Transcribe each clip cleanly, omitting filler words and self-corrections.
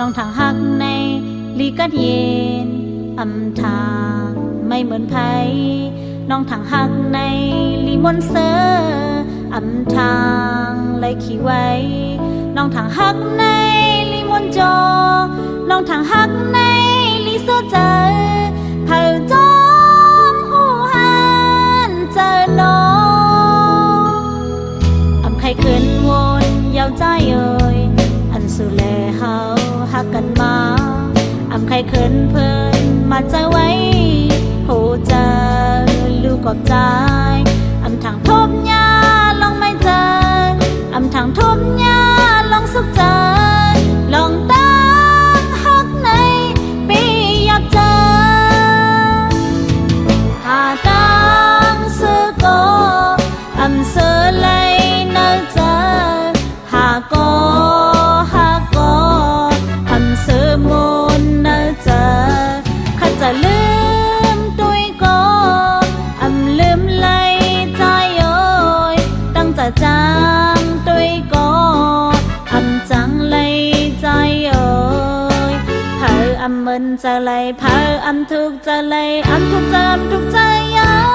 น้องทางหักในลีกัดเย็นอำทางไม่เหมือนไผน้องทางหักในลีมนเซออำทางไลขี้ไว้น้องทางหักในลีมนจอน้องทางหักในลีโซเจอเผาจอมหูหันเจอน้องอำใครขึ้นวนยาวใจเอ่ยอันสุแลเฮาหักกันมาอำใครขึ้นเพิ่นมาเจอไว้โหเจอลูกกอบใจอำทางทบยาลองไม่เจออำทางทบยาลองสุขใจลองตั้งหักในปีอยากเจอหาตั้งซื้อก็อำซื้อเลยเนอเจอหาก็อำซื้อมูลเนอเจอข้าจะลืมตุยก็อำลืมเลยใจโอยตั้งจะจางตุยก็อำจังเลยใจโอยเผออำมึนจะเลยเผออำทุกจะเลยอำทุกจะอำทุกใจยาว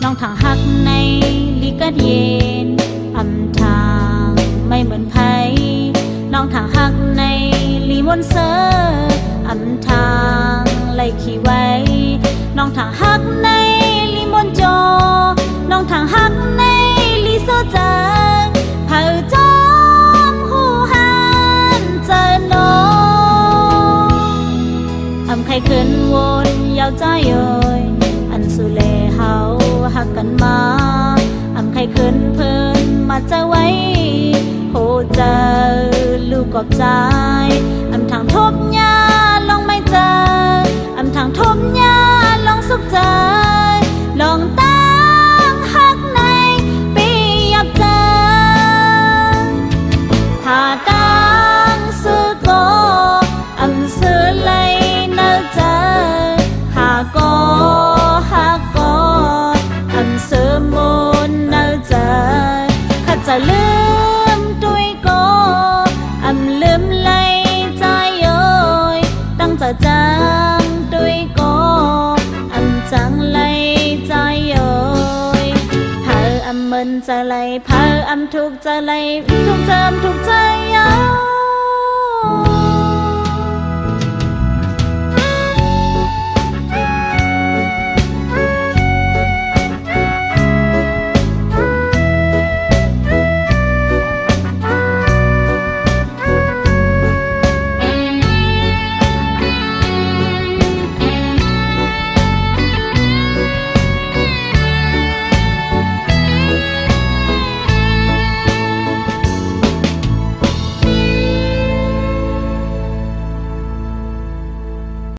น้องทางหักในลีกัดเย็นอำทางไม่เหมือนไผน้องทางหักในลีมนเซออำทางไลขี้ไว้น้องทางหักในลีมนจอน้องทางหักในลีโซเจอเผาจอมหูหันเจอน้องอำใครขึ้นวนยาวใจเอ่ยอันสุแลเฮาหักกันมาอำใครขึ้นเพิ่นมาเจอไว้โหเจอลูกกอบใจอำทางทบยาลองไม่เจออำทางทบยาลองสุขใจลองตั้งหักในปีอยากเจอหาตั้งซื้อก็อำซื้อเลยเนอเจอหาก็ซื้อมูลเนอเจอข้าจะลืมตุยก็อำลืมเลยใจโอยตั้งจะจางตุยก็อำจังเลยใจโอยเผออำมึนจะเลยเผออำทุกจะเลยทุกจำทุกใจยาว